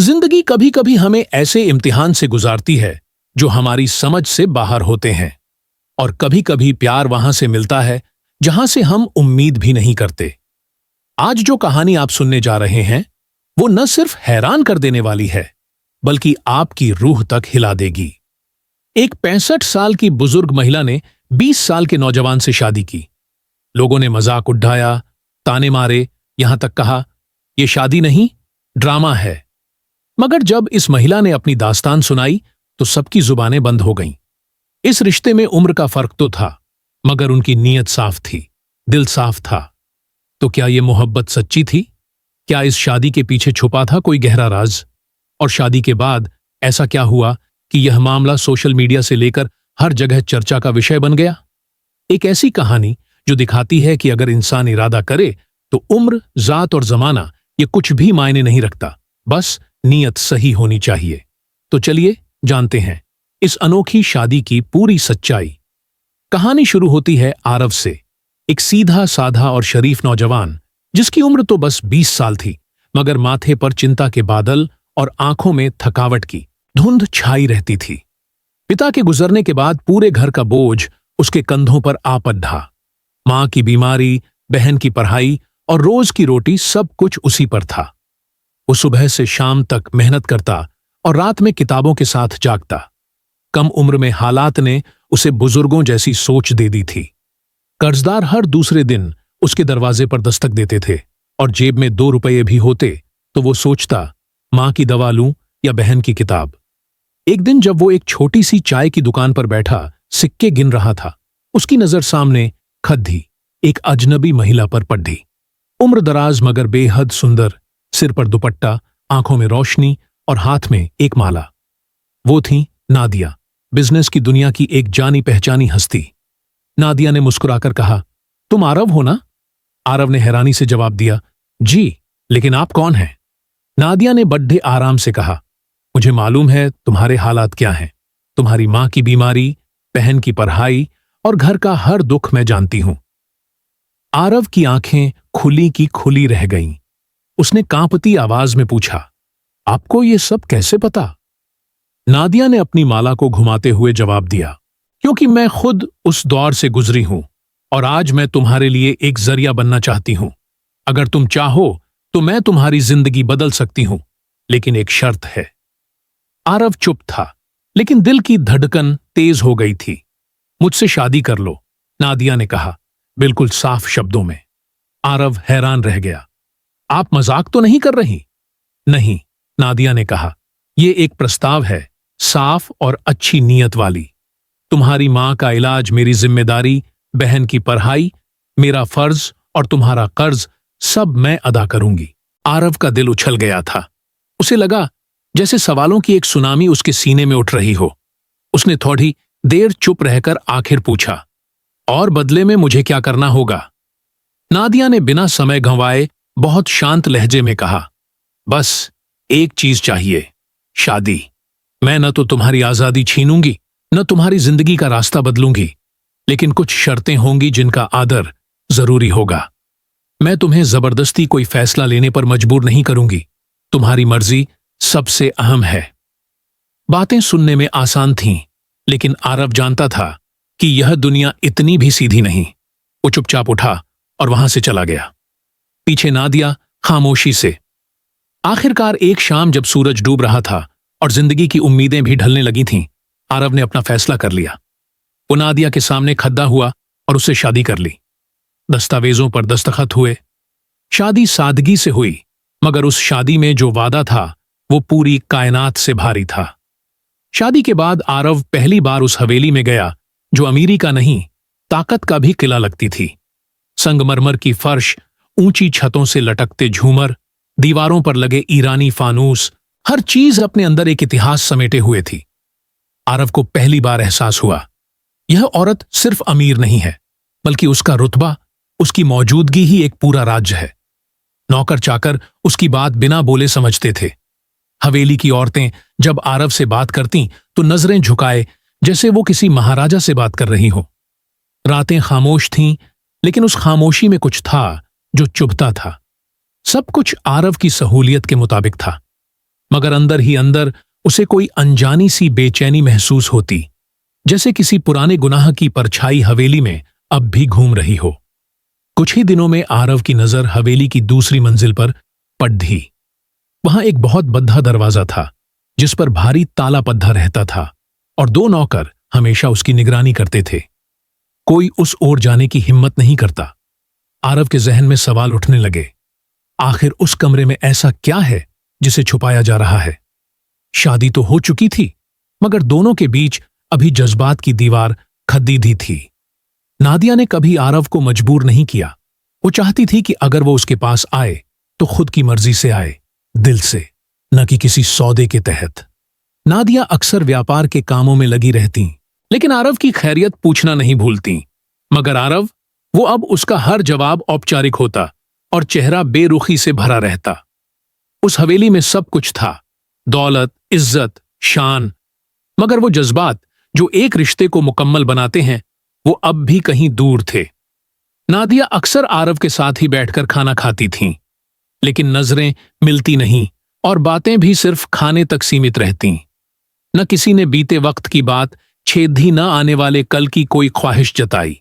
जिंदगी कभी कभी हमें ऐसे इम्तिहान से गुजारती है जो हमारी समझ से बाहर होते हैं, और कभी कभी प्यार वहां से मिलता है जहां से हम उम्मीद भी नहीं करते। आज जो कहानी आप सुनने जा रहे हैं वो न सिर्फ हैरान कर देने वाली है बल्कि आपकी रूह तक हिला देगी। एक 65 साल की बुजुर्ग महिला ने 20 साल के नौजवान से शादी की। लोगों ने मजाक उड़ाया, ताने मारे, यहां तक कहा यह शादी नहीं, ड्रामा है। मगर जब इस महिला ने अपनी दास्तान सुनाई तो सबकी जुबानें बंद हो गईं। इस रिश्ते में उम्र का फर्क तो था, मगर उनकी नीयत साफ थी, दिल साफ था। तो क्या यह मोहब्बत सच्ची थी? क्या इस शादी के पीछे छुपा था कोई गहरा राज? और शादी के बाद ऐसा क्या हुआ कि यह मामला सोशल मीडिया से लेकर हर जगह चर्चा का विषय बन गया? एक ऐसी कहानी जो दिखाती है कि अगर इंसान इरादा करे तो उम्र, जात और जमाना ये कुछ भी मायने नहीं रखता, बस नीयत सही होनी चाहिए। तो चलिए जानते हैं इस अनोखी शादी की पूरी सच्चाई। कहानी शुरू होती है आरव से, एक सीधा साधा और शरीफ नौजवान जिसकी उम्र तो बस 20 साल थी, मगर माथे पर चिंता के बादल और आंखों में थकावट की धुंध छाई रहती थी। पिता के गुजरने के बाद पूरे घर का बोझ उसके कंधों पर आ पड़ा। मां की बीमारी, बहन की पढ़ाई और रोज की रोटी, सब कुछ उसी पर था। वो सुबह से शाम तक मेहनत करता और रात में किताबों के साथ जागता। कम उम्र में हालात ने उसे बुजुर्गों जैसी सोच दे दी थी। कर्जदार हर दूसरे दिन उसके दरवाजे पर दस्तक देते थे, और जेब में 2 रुपये भी होते तो वो सोचता मां की दवा लूं या बहन की किताब। एक दिन जब वो एक छोटी सी चाय की दुकान पर बैठा सिक्के गिन रहा था, उसकी नजर सामने खद्दी एक अजनबी महिला पर पड़ी। उम्र दराज मगर बेहद सुंदर, सिर पर दुपट्टा, आंखों में रोशनी और हाथ में एक माला। वो थी नादिया, बिजनेस की दुनिया की एक जानी पहचानी हस्ती। नादिया ने मुस्कुराकर कहा, तुम आरव हो ना? आरव ने हैरानी से जवाब दिया, जी, लेकिन आप कौन हैं? नादिया ने बड्ढे आराम से कहा, मुझे मालूम है तुम्हारे हालात क्या हैं। तुम्हारी मां की बीमारी, बहन की पढ़ाई और घर का हर दुख मैं जानती हूं। आरव की आंखें खुली की खुली रह गईं। उसने कांपती आवाज में पूछा, आपको ये सब कैसे पता? नादिया ने अपनी माला को घुमाते हुए जवाब दिया, क्योंकि मैं खुद उस दौर से गुजरी हूं और आज मैं तुम्हारे लिए एक जरिया बनना चाहती हूं। अगर तुम चाहो तो मैं तुम्हारी जिंदगी बदल सकती हूं, लेकिन एक शर्त है। आरव चुप था, लेकिन दिल की धड़कन तेज हो गई थी। मुझसे शादी कर लो, नादिया ने कहा, बिल्कुल साफ शब्दों में। आरव हैरान रह गया। आप मजाक तो नहीं कर रही? नहीं, नादिया ने कहा, यह एक प्रस्ताव है, साफ और अच्छी नीयत वाली। तुम्हारी मां का इलाज मेरी जिम्मेदारी, बहन की पढ़ाई मेरा फर्ज और तुम्हारा कर्ज सब मैं अदा करूंगी। आरव का दिल उछल गया था। उसे लगा जैसे सवालों की एक सुनामी उसके सीने में उठ रही हो। उसने थोड़ी देर चुप रहकर आखिर पूछा, और बदले में मुझे क्या करना होगा? नादिया ने बिना समय गंवाए बहुत शांत लहजे में कहा, बस एक चीज चाहिए, शादी। मैं न तो तुम्हारी आजादी छीनूंगी न तुम्हारी जिंदगी का रास्ता बदलूंगी, लेकिन कुछ शर्तें होंगी जिनका आदर जरूरी होगा। मैं तुम्हें जबरदस्ती कोई फैसला लेने पर मजबूर नहीं करूंगी। तुम्हारी मर्जी सबसे अहम है। बातें सुनने में आसान थीं, लेकिन आरव जानता था कि यह दुनिया इतनी भी सीधी नहीं। वो चुपचाप उठा और वहां से चला गया, पीछे नादिया खामोशी से। आखिरकार एक शाम जब सूरज डूब रहा था और जिंदगी की उम्मीदें भी ढलने लगी थीं, आरव ने अपना फैसला कर लिया। वो नादिया के सामने खड़ा हुआ और उससे शादी कर ली। दस्तावेजों पर दस्तखत हुए। शादी सादगी से हुई, मगर उस शादी में जो वादा था वो पूरी कायनात से भारी था। शादी के बाद आरव पहली बार उस हवेली में गया जो अमीरी का नहीं, ताकत का भी किला लगती थी। संगमरमर की फर्श, ऊंची छतों से लटकते झूमर, दीवारों पर लगे ईरानी फानूस, हर चीज अपने अंदर एक इतिहास समेटे हुए थी। आरव को पहली बार एहसास हुआ, यह औरत सिर्फ अमीर नहीं है, बल्कि उसका रुतबा, उसकी मौजूदगी ही एक पूरा राज्य है। नौकर चाकर उसकी बात बिना बोले समझते थे। हवेली की औरतें जब आरव से बात करतीं तो नजरें झुकाए, जैसे वो किसी महाराजा से बात कर रही हो। रातें खामोश थीं, लेकिन उस खामोशी में कुछ था जो चुभता था। सब कुछ आरव की सहूलियत के मुताबिक था। मगर अंदर ही अंदर उसे कोई अनजानी सी बेचैनी महसूस होती, जैसे किसी पुराने गुनाह की परछाई हवेली में अब भी घूम रही हो। कुछ ही दिनों में आरव की नजर हवेली की दूसरी मंजिल पर पड़ी। वहां एक बहुत बद्धा दरवाजा था जिस पर भारी ताला पद्धा रहता था और 2 नौकर हमेशा उसकी निगरानी करते थे। कोई उस ओर जाने की हिम्मत नहीं करता। आरव के जहन में सवाल उठने लगे, आखिर उस कमरे में ऐसा क्या है जिसे छुपाया जा रहा है? शादी तो हो चुकी थी, मगर दोनों के बीच अभी जज्बात की दीवार खद्दीदी थी। नादिया ने कभी आरव को मजबूर नहीं किया। वो चाहती थी कि अगर वो उसके पास आए तो खुद की मर्जी से आए, दिल से, न कि किसी सौदे के तहत। नादिया अक्सर व्यापार के कामों में लगी रहती, लेकिन आरव की खैरियत पूछना नहीं भूलती। मगर आरव, वो अब उसका हर जवाब औपचारिक होता और चेहरा बेरुखी से भरा रहता। उस हवेली में सब कुछ था, दौलत, इज्जत, शान, मगर वो जज्बात जो एक रिश्ते को मुकम्मल बनाते हैं वो अब भी कहीं दूर थे। नादिया अक्सर आरव के साथ ही बैठकर खाना खाती थीं, लेकिन नजरें मिलती नहीं और बातें भी सिर्फ खाने तक सीमित रहतीं। न किसी ने बीते वक्त की बात, छेद ही न आने वाले कल की कोई ख्वाहिश जताई।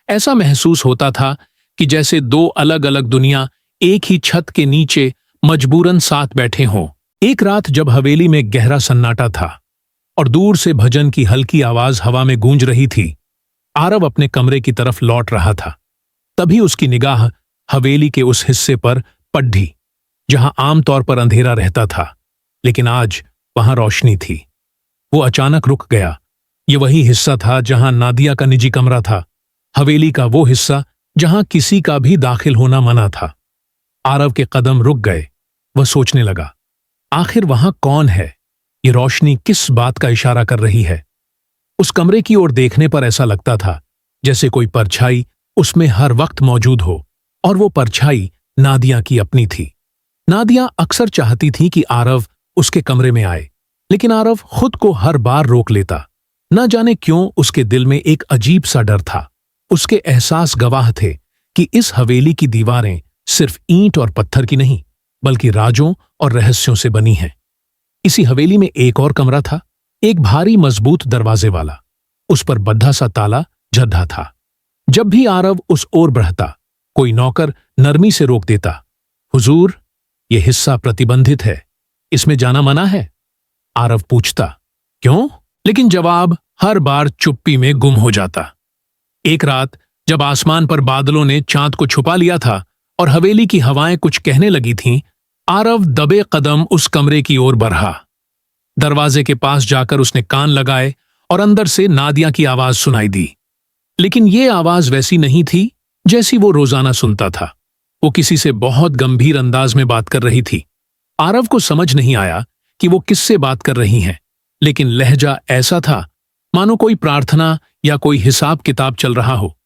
ऐसा महसूस होता था कि जैसे 2 अलग अलग दुनिया एक ही छत के नीचे मजबूरन साथ बैठे हों। एक रात जब हवेली में गहरा सन्नाटा था और दूर से भजन की हल्की आवाज हवा में गूंज रही थी, आरव अपने कमरे की तरफ लौट रहा था। तभी उसकी निगाह हवेली के उस हिस्से पर पड़ी जहां आमतौर पर अंधेरा रहता था, लेकिन आज वहां रोशनी थी। वो अचानक रुक गया। ये वही हिस्सा था जहां नादिया का निजी कमरा था, हवेली का वो हिस्सा जहां किसी का भी दाखिल होना मना था। आरव के कदम रुक गए। वह सोचने लगा, आखिर वहां कौन है? ये रोशनी किस बात का इशारा कर रही है? उस कमरे की ओर देखने पर ऐसा लगता था जैसे कोई परछाई उसमें हर वक्त मौजूद हो, और वो परछाई नादिया की अपनी थी। नादिया अक्सर चाहती थी कि आरव उसके कमरे में आए, लेकिन आरव खुद को हर बार रोक लेता। न जाने क्यों उसके दिल में एक अजीब सा डर था। उसके एहसास गवाह थे कि इस हवेली की दीवारें सिर्फ ईंट और पत्थर की नहीं, बल्कि राजों और रहस्यों से बनी हैं। इसी हवेली में एक और कमरा था, एक भारी मजबूत दरवाजे वाला। उस पर बद्धा सा ताला जद्दा था। जब भी आरव उस ओर बढ़ता, कोई नौकर नरमी से रोक देता, हुजूर, यह हिस्सा प्रतिबंधित है, इसमें जाना मना है। आरव पूछता, क्यों? लेकिन जवाब हर बार चुप्पी में गुम हो जाता। एक रात जब आसमान पर बादलों ने चांद को छुपा लिया था और हवेली की हवाएं कुछ कहने लगी थीं, आरव दबे कदम उस कमरे की ओर बढ़ा। दरवाजे के पास जाकर उसने कान लगाए और अंदर से नादिया की आवाज सुनाई दी। लेकिन ये आवाज वैसी नहीं थी जैसी वो रोजाना सुनता था। वो किसी से बहुत गंभीर अंदाज में बात कर रही थी। आरव को समझ नहीं आया कि वो किससे बात कर रही हैं, लेकिन लहजा ऐसा था मानो कोई प्रार्थना या कोई हिसाब किताब चल रहा हो।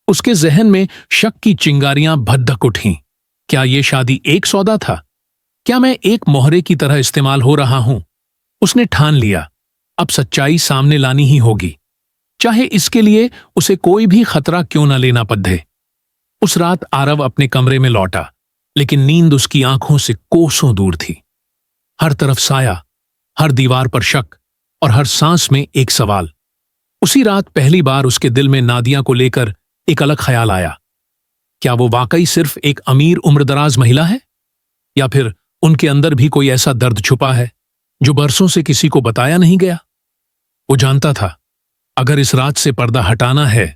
उसके जहन में शक की चिंगारियां भद्दक उठीं। क्या ये शादी एक सौदा था? क्या मैं एक मोहरे की तरह इस्तेमाल हो रहा हूं? उसने ठान लिया, अब सच्चाई सामने लानी ही होगी, चाहे इसके लिए उसे कोई भी खतरा क्यों न लेना पड़े। उस रात आरव अपने कमरे में लौटा, लेकिन नींद उसकी आंखों से कोसों दूर थी। हर तरफ साया, हर दीवार पर शक और हर सांस में एक सवाल। उसी रात पहली बार उसके दिल में नादिया को लेकर एक अलग ख्याल आया। क्या वो वाकई सिर्फ एक अमीर उम्रदराज महिला है, या फिर उनके अंदर भी कोई ऐसा दर्द छुपा है जो बरसों से किसी को बताया नहीं गया? वो जानता था, अगर इस रात से पर्दा हटाना है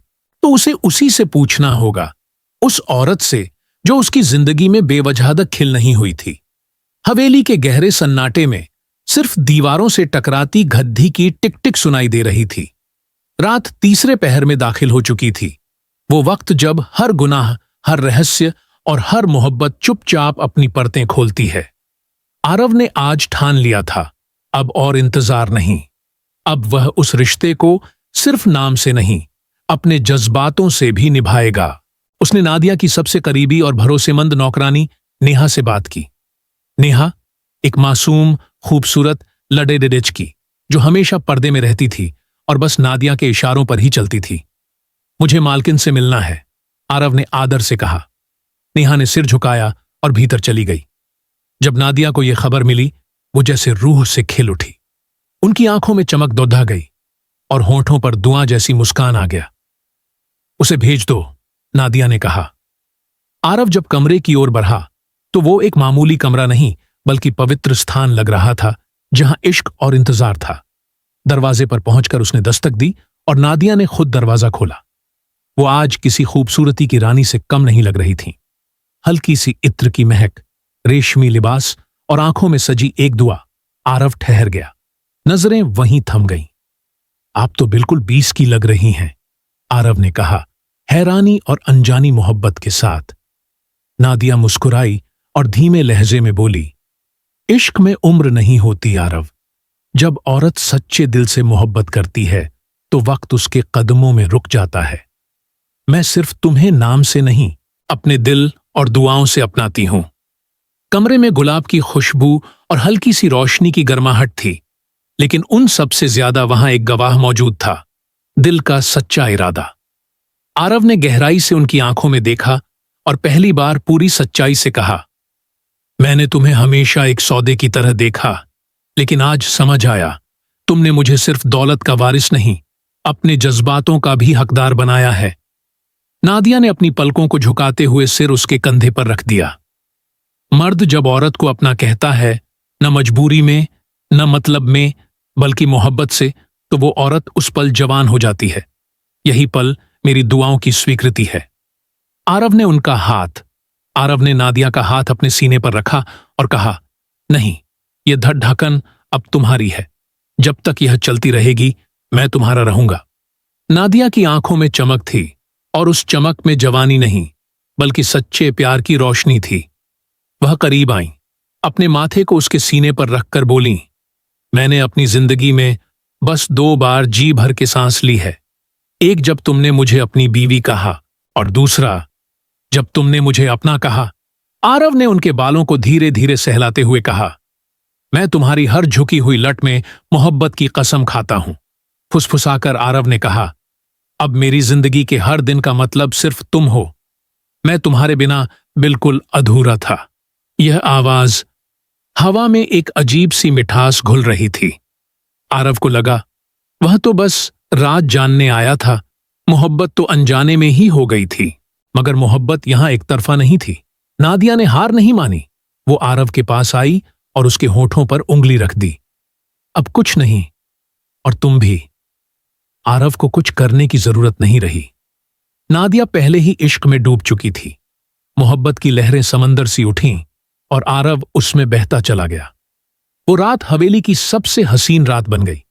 तो उसे उसी से पूछना होगा, उस औरत से जो उसकी जिंदगी में बेवजह खिल नहीं हुई थी। हवेली के गहरे सन्नाटे में सिर्फ दीवारों से टकराती गद्दी की टिक टिक सुनाई दे रही थी। रात तीसरे पहर में दाखिल हो चुकी थी, वो वक्त जब हर गुनाह, हर रहस्य और हर मोहब्बत चुपचाप अपनी परतें खोलती है। आरव ने आज ठान लिया था, अब और इंतजार नहीं। अब वह उस रिश्ते को सिर्फ नाम से नहीं, अपने जज्बातों से भी निभाएगा। उसने नादिया की सबसे करीबी और भरोसेमंद नौकरानी नेहा से बात की। नेहा एक मासूम, खूबसूरत लड़ेडिच की, जो हमेशा पर्दे में रहती थी और बस नादिया के इशारों पर ही चलती थी। मुझे मालकिन से मिलना है, आरव ने आदर से कहा। नेहा ने सिर झुकाया और भीतर चली गई। जब नादिया को यह खबर मिली, वो जैसे रूह से खिल उठी। उनकी आंखों में चमक दौधा गई और होठों पर दुआ जैसी मुस्कान आ गया। उसे भेज दो, नादिया ने कहा। आरव जब कमरे की ओर बढ़ा तो वो एक मामूली कमरा नहीं बल्कि पवित्र स्थान लग रहा था, जहां इश्क और इंतजार था। दरवाजे पर पहुंचकर उसने दस्तक दी और नादिया ने खुद दरवाजा खोला। वो आज किसी खूबसूरती की रानी से कम नहीं लग रही थी। हल्की सी इत्र की महक, रेशमी लिबास और आंखों में सजी एक दुआ। आरव ठहर गया, नजरें वहीं थम गईं। आप तो बिल्कुल 20 की लग रही हैं, आरव ने कहा, हैरानी और अनजानी मोहब्बत के साथ। नादिया मुस्कुराई और धीमे लहजे में बोली, इश्क में उम्र नहीं होती आरव। जब औरत सच्चे दिल से मोहब्बत करती है तो वक्त उसके कदमों में रुक जाता है। मैं सिर्फ तुम्हें नाम से नहीं, अपने दिल और दुआओं से अपनाती हूं। कमरे में गुलाब की खुशबू और हल्की सी रोशनी की गर्माहट थी, लेकिन उन सबसे ज्यादा वहां एक गवाह मौजूद था, दिल का सच्चा इरादा। आरव ने गहराई से उनकी आंखों में देखा और पहली बार पूरी सच्चाई से कहा, मैंने तुम्हें हमेशा एक सौदे की तरह देखा, लेकिन आज समझ आया, तुमने मुझे सिर्फ दौलत का वारिस नहीं, अपने जज्बातों का भी हकदार बनाया है। नादिया ने अपनी पलकों को झुकाते हुए सिर उसके कंधे पर रख दिया। मर्द जब औरत को अपना कहता है, न मजबूरी में न मतलब में बल्कि मोहब्बत से, तो वो औरत उस पल जवान हो जाती है। यही पल मेरी दुआओं की स्वीकृति है। आरव ने नादिया का हाथ अपने सीने पर रखा और कहा, नहीं, ये धड़धड़कन अब तुम्हारी है। जब तक यह चलती रहेगी मैं तुम्हारा रहूंगा। नादिया की आंखों में चमक थी और उस चमक में जवानी नहीं बल्कि सच्चे प्यार की रोशनी थी। वह करीब आईं, अपने माथे को उसके सीने पर रखकर बोलीं, मैंने अपनी जिंदगी में बस 2 बार जी भर के सांस ली है। एक जब तुमने मुझे अपनी बीवी कहा और दूसरा जब तुमने मुझे अपना कहा। आरव ने उनके बालों को धीरे धीरे सहलाते हुए कहा, मैं तुम्हारी हर झुकी हुई लट में मोहब्बत की कसम खाता हूं। फुसफुसाकर आरव ने कहा, अब मेरी जिंदगी के हर दिन का मतलब सिर्फ तुम हो। मैं तुम्हारे बिना बिल्कुल अधूरा था। यह आवाज, हवा में एक अजीब सी मिठास घुल रही थी। आरव को लगा वह तो बस राज जानने आया था, मोहब्बत तो अनजाने में ही हो गई थी। मगर मोहब्बत यहां एक तरफा नहीं थी। नादिया ने हार नहीं मानी। वो आरव के पास आई और उसके होठों पर उंगली रख दी। अब कुछ नहीं, और तुम भी। आरव को कुछ करने की जरूरत नहीं रही। नादिया पहले ही इश्क में डूब चुकी थी। मोहब्बत की लहरें समंदर सी उठीं और आरव उसमें बहता चला गया। वो रात हवेली की सबसे हसीन रात बन गई,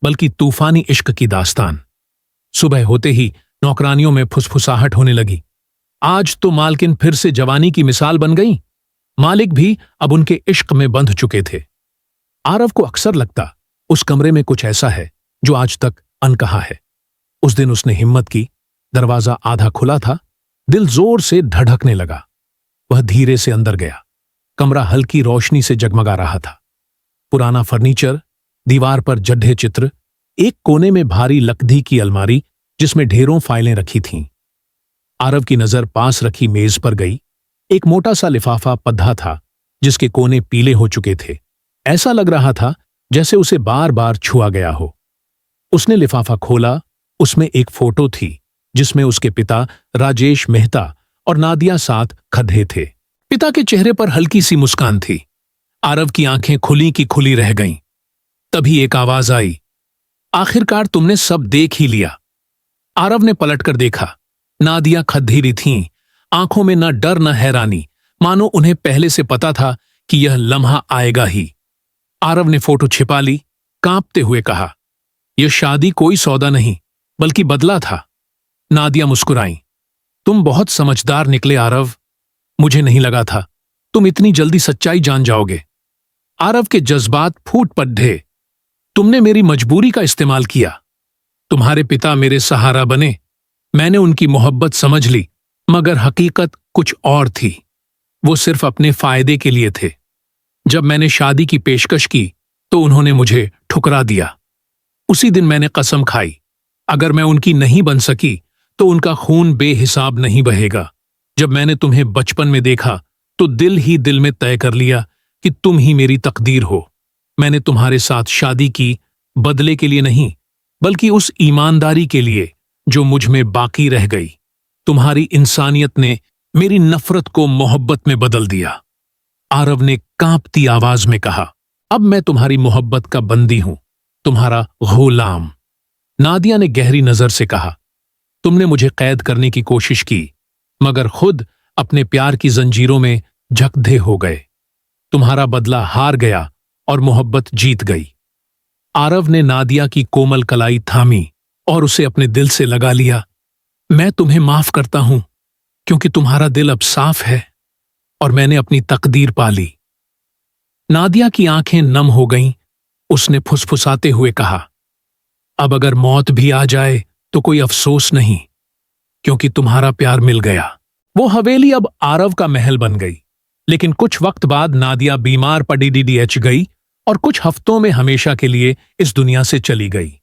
बल्कि तूफानी इश्क की दास्तान। सुबह होते ही नौकरानियों में फुसफुसाहट होने लगी। आज तो मालकिन फिर से जवानी की मिसाल बन गई। मालिक भी अब उनके इश्क में बंध चुके थे। आरव को अक्सर लगता उस कमरे में कुछ ऐसा है जो आज तक अनकहा है। उस दिन उसने हिम्मत की। दरवाजा आधा खुला था। दिल जोर से धड़कने लगा। वह धीरे से अंदर गया। कमरा हल्की रोशनी से जगमगा रहा था। पुराना फर्नीचर, दीवार पर जड्ढे चित्र, एक कोने में भारी लकड़ी की अलमारी जिसमें ढेरों फाइलें रखी थीं। आरव की नजर पास रखी मेज पर गई। एक मोटा सा लिफाफा पद्धा था जिसके कोने पीले हो चुके थे। ऐसा लग रहा था जैसे उसे बार बार छुआ गया हो। उसने लिफाफा खोला। उसमें एक फोटो थी जिसमें उसके पिता राजेश मेहता और नादिया साथ खड़े थे। पिता के चेहरे पर हल्की सी मुस्कान थी। आरव की आंखें खुली की खुली रह गईं। तभी एक आवाज आई, आखिरकार तुमने सब देख ही लिया। आरव ने पलटकर देखा। नादिया खद्दीरी थीं, आंखों में न डर न हैरानी, मानो उन्हें पहले से पता था कि यह लम्हा आएगा ही। आरव ने फोटो छिपा ली, कांपते हुए कहा, यह शादी कोई सौदा नहीं बल्कि बदला था। नादिया मुस्कुराईं। तुम बहुत समझदार निकले आरव। मुझे नहीं लगा था तुम इतनी जल्दी सच्चाई जान जाओगे। आरव के जज्बात फूट पड़े। तुमने मेरी मजबूरी का इस्तेमाल किया। तुम्हारे पिता मेरे सहारा बने। मैंने उनकी मोहब्बत समझ ली, मगर हकीकत कुछ और थी। वो सिर्फ अपने फायदे के लिए थे। जब मैंने शादी की पेशकश की तो उन्होंने मुझे ठुकरा दिया। उसी दिन मैंने कसम खाई, अगर मैं उनकी नहीं बन सकी तो उनका खून बेहिसाब नहीं बहेगा। जब मैंने तुम्हें बचपन में देखा तो दिल ही दिल में तय कर लिया कि तुम ही मेरी तकदीर हो। मैंने तुम्हारे साथ शादी की बदले के लिए नहीं, बल्कि उस ईमानदारी के लिए जो मुझ में बाकी रह गई। तुम्हारी इंसानियत ने मेरी नफरत को मोहब्बत में बदल दिया। आरव ने कांपती आवाज में कहा, अब मैं तुम्हारी मोहब्बत का बंदी हूं, तुम्हारा गुलाम। नादिया ने गहरी नजर से कहा, तुमने मुझे कैद करने की कोशिश की, मगर खुद अपने प्यार की जंजीरों में झकधे हो गए। तुम्हारा बदला हार गया और मोहब्बत जीत गई। आरव ने नादिया की कोमल कलाई थामी और उसे अपने दिल से लगा लिया। मैं तुम्हें माफ करता हूं, क्योंकि तुम्हारा दिल अब साफ है और मैंने अपनी तकदीर पा ली। नादिया की आंखें नम हो गईं। उसने फुसफुसाते हुए कहा, अब अगर मौत भी आ जाए तो कोई अफसोस नहीं, क्योंकि तुम्हारा प्यार मिल गया। वो हवेली अब आरव का महल बन गई। लेकिन कुछ वक्त बाद नादिया बीमार पड़ी डीडीएच गई और कुछ हफ्तों में हमेशा के लिए इस दुनिया से चली गई।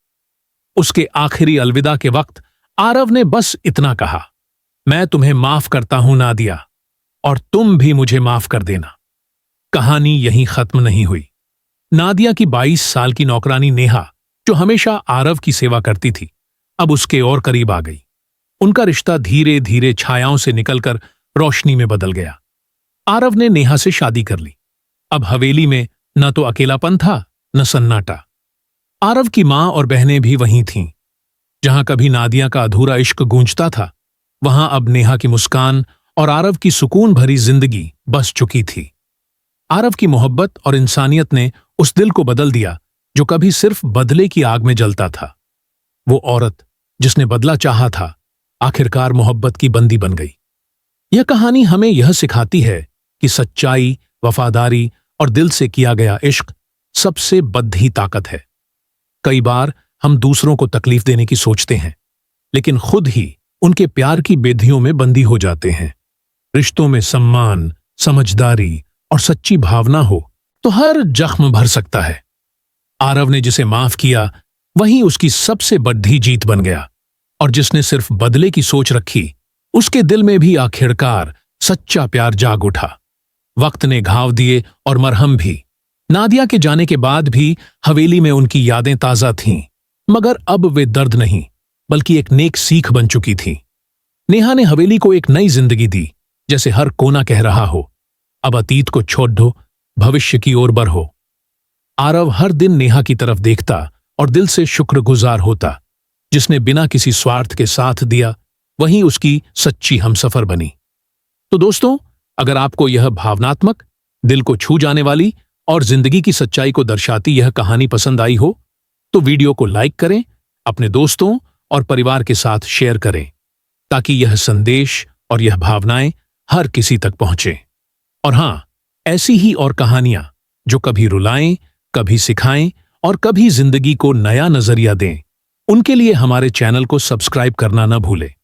उसके आखिरी अलविदा के वक्त आरव ने बस इतना कहा, मैं तुम्हें माफ करता हूं नादिया, और तुम भी मुझे माफ कर देना। कहानी यहीं खत्म नहीं हुई। नादिया की 22 साल की नौकरानी नेहा, जो हमेशा आरव की सेवा करती थी, अब उसके और करीब आ गई। उनका रिश्ता धीरे धीरे छायाओं से निकलकर रोशनी में बदल गया। आरव ने नेहा से शादी कर ली। अब हवेली में न तो अकेलापन था, न सन्नाटा। आरव की मां और बहनें भी वहीं थीं। जहां कभी नादिया का अधूरा इश्क गूंजता था, वहां अब नेहा की मुस्कान और आरव की सुकून भरी जिंदगी बस चुकी थी। आरव की मोहब्बत और इंसानियत ने उस दिल को बदल दिया जो कभी सिर्फ बदले की आग में जलता था। वो औरत जिसने बदला चाहा था, आखिरकार मोहब्बत की बंदी बन गई। यह कहानी हमें यह सिखाती है कि सच्चाई, वफादारी और दिल से किया गया इश्क सबसे बड़ी ताकत है। कई बार हम दूसरों को तकलीफ देने की सोचते हैं, लेकिन खुद ही उनके प्यार की बेधियों में बंदी हो जाते हैं। रिश्तों में सम्मान, समझदारी और सच्ची भावना हो तो हर जख्म भर सकता है। आरव ने जिसे माफ किया, वही उसकी सबसे बड़ी जीत बन गया, और जिसने सिर्फ बदले की सोच रखी, उसके दिल में भी आखिरकार सच्चा प्यार जाग उठा। वक्त ने घाव दिए और मरहम भी। नादिया के जाने के बाद भी हवेली में उनकी यादें ताजा थीं, मगर अब वे दर्द नहीं, बल्कि एक नेक सीख बन चुकी थी। नेहा ने हवेली को एक नई जिंदगी दी, जैसे हर कोना कह रहा हो, अब अतीत को छोड़ दो, भविष्य की ओर बढ़ो। आरव हर दिन नेहा की तरफ देखता और दिल से शुक्रगुजार होता। जिसने बिना किसी स्वार्थ के साथ दिया, वही उसकी सच्ची हमसफर बनी। तो दोस्तों, अगर आपको यह भावनात्मक, दिल को छू जाने वाली और जिंदगी की सच्चाई को दर्शाती यह कहानी पसंद आई हो, तो वीडियो को लाइक करें, अपने दोस्तों और परिवार के साथ शेयर करें, ताकि यह संदेश और यह भावनाएं हर किसी तक पहुंचे। और हां, ऐसी ही और कहानियां जो कभी रुलाएं, कभी सिखाएं और कभी जिंदगी को नया नजरिया दें, उनके लिए हमारे चैनल को सब्सक्राइब करना न भूलें।